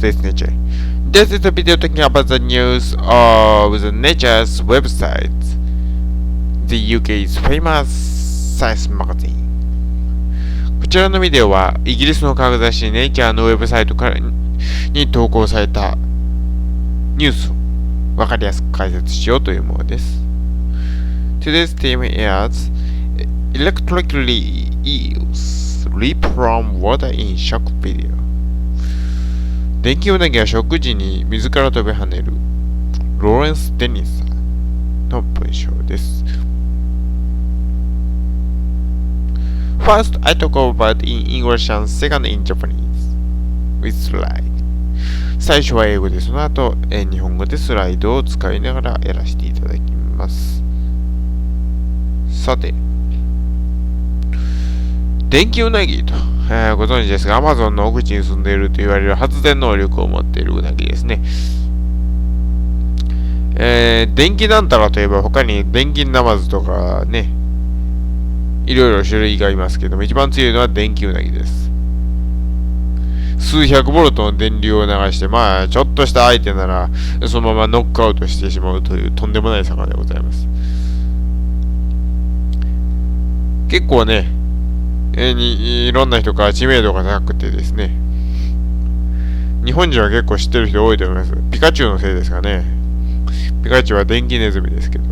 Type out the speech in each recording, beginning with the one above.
this nature. This is a video talking about the news of the Nature's website, the UK's famous science magazine. こちらのビデオはイギリスの科学雑誌ネイチャーのウェブサイトからに投稿されたニュースをわかりやすく解説しようというものです。Today's theme is Electrically Eels Leap from Water in Shock Video. 電気ウナギがショック時に水から飛び跳ねるローレンス・デニスさんの文章です。First, I talk about in English and second in Japanese with slide. 最初は英語で、その後日本語でスライドを使いながらやらせていただきます。さて、電気ウナギと、ご存知ですが、Amazon の奥地に住んでいると言われる発電能力を持っているウナギですね。電気なんたらといえば他に電気ナマズとかね、いろいろ種類がいますけども、一番強いのは電気ウナギです。数百ボルトの電流を流して、まあちょっとした相手ならそのままノックアウトしてしまうというとんでもない魚でございます。結構ね、いろんな人から知名度が高くてですね、日本人は結構知ってる人多いと思います。ピカチュウのせいですかね。ピカチュウは電気ネズミですけど、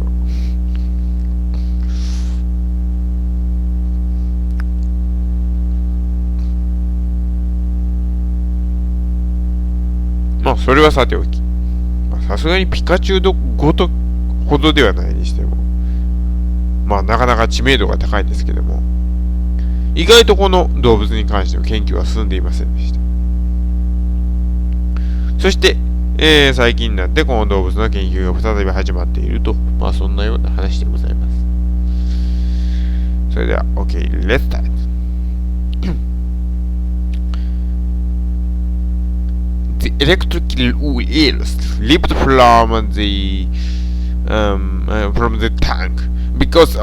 まあそれはさておき、さすがにピカチュウごとほどではないにしても、まあなかなか知名度が高いんですけども、意外とこの動物に関しての研究は進んでいませんでした。そして、最近になってこの動物の研究が再び始まっていると、まあそんなような話でございます。それでは OK, let's start. The electrical eels leaped from the tank because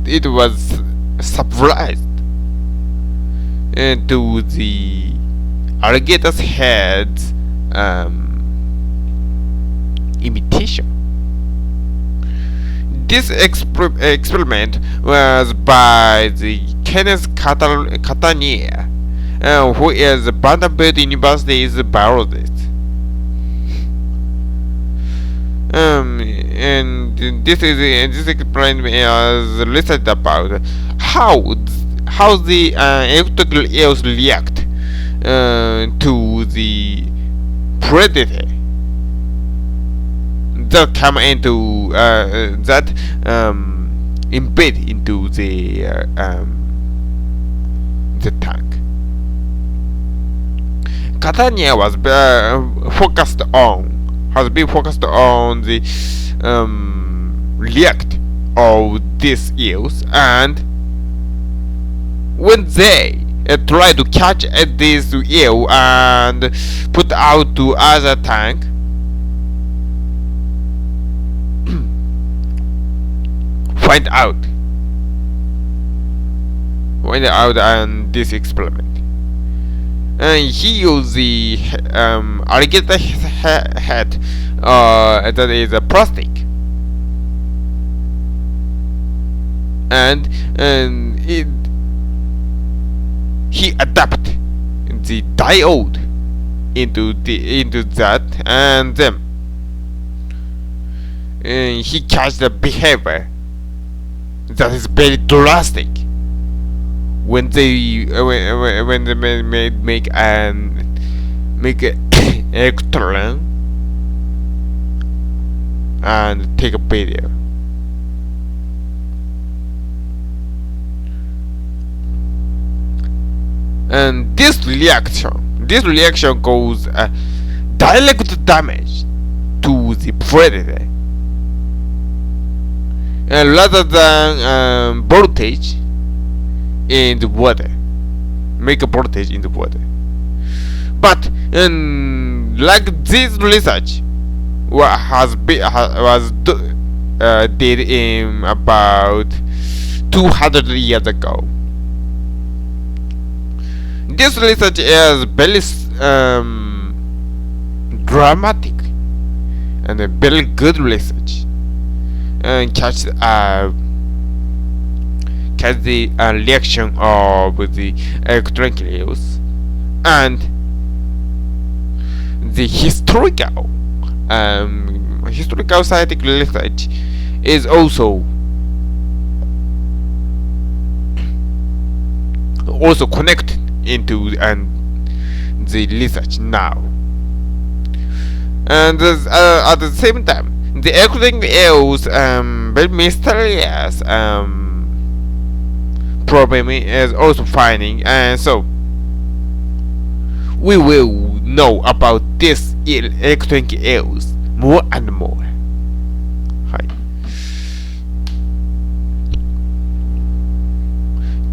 it was surprised to the alligator's head's imitation. This experiment was by the Kenneth Catania, who is Vanderbilt University's biologist. And this experiment is research about how the electrical eels react to the predator that come into embed into the tank. Catania has been focused on the react of these eels, and when they try to catch this eel and put out to other tank, find out on this experiment. And he used the alligator head that is a plastic, and he adapted the diode into that, and then he catch the behavior that is very drastic when they make an electron and take a video. And this reaction causes direct damage to the predator, rather than voltage in the water, make a voltage in the water. But like this research was did in about 200 years ago. This research is very dramatic and a very good research and catch the reaction of the electronic rails and the historical scientific research is also connected into the research now. And at the same time, the electronic rails very mysterious problem is also finding, and so we will know about this electronic rails more and more. はい。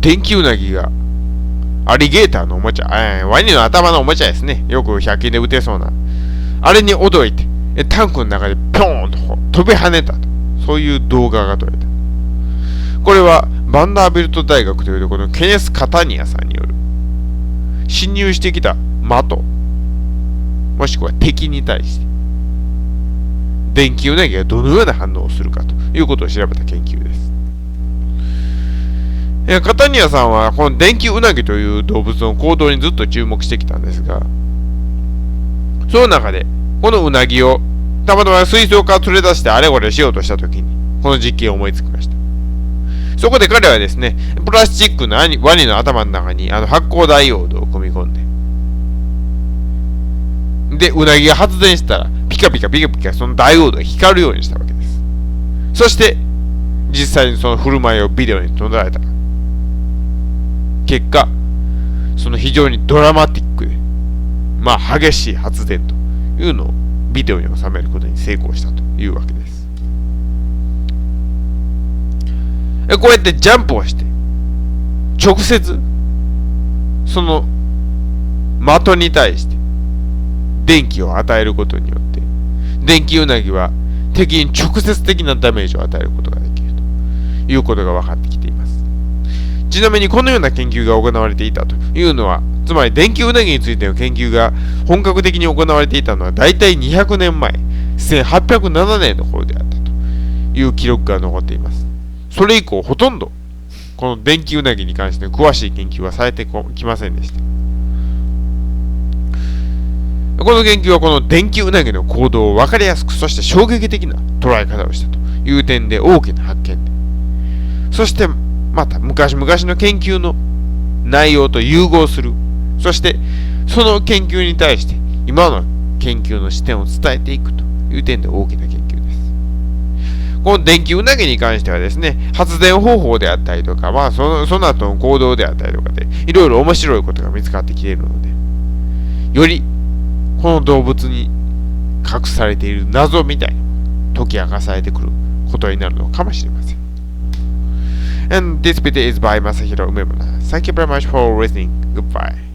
電気ウナギがアリゲーターのおもちゃ、ワニの頭のおもちゃですね。よく100均で売ってそうな。あれに驚いて、タンクの中でピョーンと飛び跳ねたと。そういう動画が撮れた。これはバンダービルト大学というところのケネス・カタニアさんによる侵入してきた的、もしくは敵に対して電気ウナギがどのような反応をするかということを調べた研究です。カタニアさんはこの電気ウナギという動物の行動にずっと注目してきたんですが、その中でこのウナギをたまたま水槽から連れ出してあれこれしようとしたときにこの実験を思いつきました。そこで彼はですね、プラスチックのワニの頭の中に発光ダイオードを組み込んで、で、ウナギが発電したらピカピカピカピカそのダイオードが光るようにしたわけです。そして実際にその振る舞いをビデオに撮られた結果、その非常にドラマティックで激しい発電というのをビデオに収めることに成功したというわけです。こうやってジャンプをして直接その的に対して電気を与えることによって電気ウナギは敵に直接的なダメージを与えることができるということが分かってきています。ちなみにこのような研究が行われていたというのは、つまり電気ウナギについての研究が本格的に行われていたのは大体200年前、1807年の頃であったという記録が残っています。それ以降ほとんどこの電気ウナギに関しての詳しい研究はされてきませんでした。この研究はこの電気ウナギの行動を分かりやすく、そして衝撃的な捉え方をしたという点で大きな発見で、そしてまた昔々の研究の内容と融合する、そしてその研究に対して今の研究の視点を伝えていくという点で大きな研究です。この電気ウナギに関してはですね、発電方法であったりとか、その後の行動であったりとかでいろいろ面白いことが見つかってきているので、よりこの動物に隠されている謎みたいな解き明かされてくることになるのかもしれません。And this video is by MASAHIRO UMEMURA. Thank you very much for listening. Goodbye.